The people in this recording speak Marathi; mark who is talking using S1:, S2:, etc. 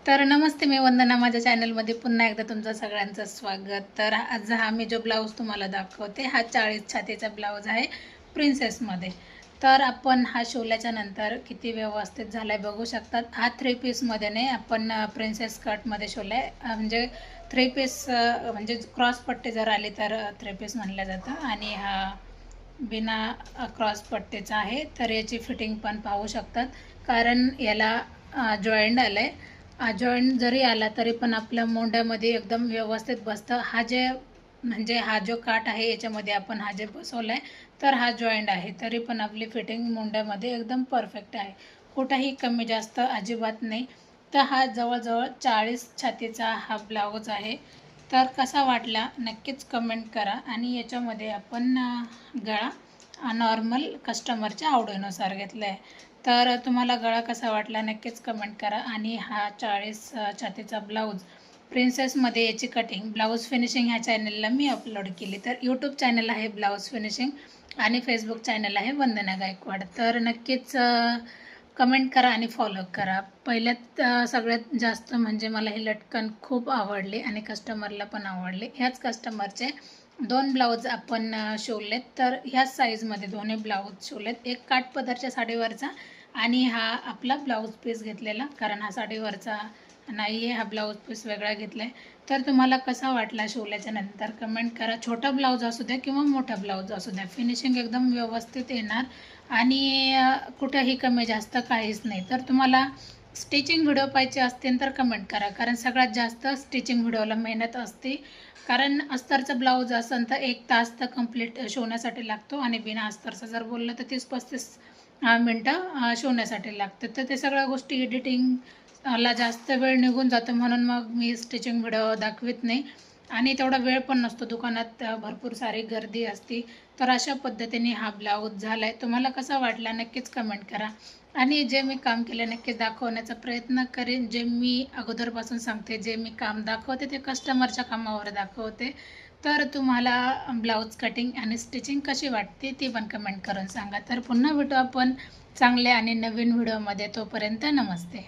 S1: तर नमस्ते, मी वंदना. माझ्या चॅनलमध्ये पुन्हा एकदा तुमचं सगळ्यांचं स्वागत. तर आज मी जो ब्लाऊज तुम्हाला दाखवते हा 40 छातीचा ब्लाऊज आहे प्रिन्सेसमध्ये. तर आपण हा शिवल्याच्या नंतर किती व्यवस्थित झाला आहे बघू शकतात. हा 3 पीसमध्ये नाही, आपण प्रिन्सेस कटमध्ये शिवला आहे. म्हणजे 3 पीस म्हणजे क्रॉस पट्टी जर आली तर 3 पीस म्हणलं जातं आणि हा बिना क्रॉस पट्टीचा आहे. तर याची फिटिंग पण पाहू शकतात, कारण याला जॉईंट आलं आहे. जॉईंट जरी आला तरी पण आपल्या मोंड्यामध्ये एकदम व्यवस्थित बसतं. हा जो काठ आहे याच्यामध्ये आपण हा जे बसवला आहे तर हा जॉईंट आहे, तरी पण आपली फिटिंग मोंड्यामध्ये एकदम परफेक्ट आहे. कुठंही कमी जास्त अजिबात नाही. तर हा जवळजवळ 40 छातीचा हा ब्लाऊज आहे. तर कसा वाटला नक्कीच कमेंट करा. आणि याच्यामध्ये आपण गळा नॉर्मल कस्टमरच्या आवडीनुसार घेतला आहे. तर तुम्हाला गळा कसा वाटला नक्कीच कमेंट करा. आणि हा 40 छातीचा ब्लाऊज प्रिन्सेसमध्ये याची कटिंग ब्लाऊज फिनिशिंग ह्या चॅनलला मी अपलोड केली. तर यूट्यूब चॅनल आहे ब्लाऊज फिनिशिंग आणि फेसबुक चॅनल आहे वंदना गायकवाड. तर नक्कीच कमेंट करा आणि फॉलो करा. पहिल्यात सगळ्यात जास्त म्हणजे मला ही लटकन खूप आवडली आणि कस्टमरला पण आवडली. ह्याच कस्टमरचे 2 ब्लाऊज आपण शिवलेत. तर ह्याच साईजमध्ये दोन्ही ब्लाऊज शिवलेत. एक काठपदरच्या साडीवरचा आणि हा आपला ब्लाऊज पीस घेतलेला, कारण हा साडीवरचा नाही आहे, हा ब्लाऊज पीस वेगळा घेतला आहे. तर तुम्हाला कसा वाटला शिवल्याच्या नंतर कमेंट करा. छोटा ब्लाऊज असू द्या किंवा मोठा ब्लाऊज असू द्या, फिनिशिंग एकदम व्यवस्थित येणार आणि कुठंही कमी जास्त काहीच नाही. तर तुम्हाला स्टिचिंग व्हिडिओ पाहिजे असतील तर कमेंट करा, कारण सगळ्यात जास्त स्टिचिंग व्हिडिओला मेहनत असते. कारण अस्तरचा ब्लाऊज असेल तर 1 तास तर कंप्लीट शिवण्यासाठी लागतो आणि बिना अस्तरचा जर बोललं तर 30-35 मिनटं शिवण्यासाठी लागतं. तर ते सगळ्या गोष्टी एडिटिंगला जास्त वेळ निघून जातो, म्हणून मग मी स्टिचिंग व्हिडिओ दाखवित नाही. आणि तेवढा वेळ पण नसतो, दुकानात भरपूर सारी गर्दी असते. तर अशा पद्धतीने हा ब्लाऊज झाला आहे. तुम्हाला कसा वाटला नक्कीच कमेंट करा. आणि जे मी काम केलं नक्कीच दाखवण्याचा प्रयत्न करेन. जे मी अगोदरपासून सांगते, जे मी काम दाखवते ते कस्टमरच्या कामावर दाखवते. तर तुम्हाला ब्लाऊज कटिंग आणि स्टिचिंग कशी वाटते ती पण कमेंट करून सांगा. तर पुन्हा भेटू आपण चांगल्या आणि नवीन व्हिडिओमध्ये. तोपर्यंत नमस्ते.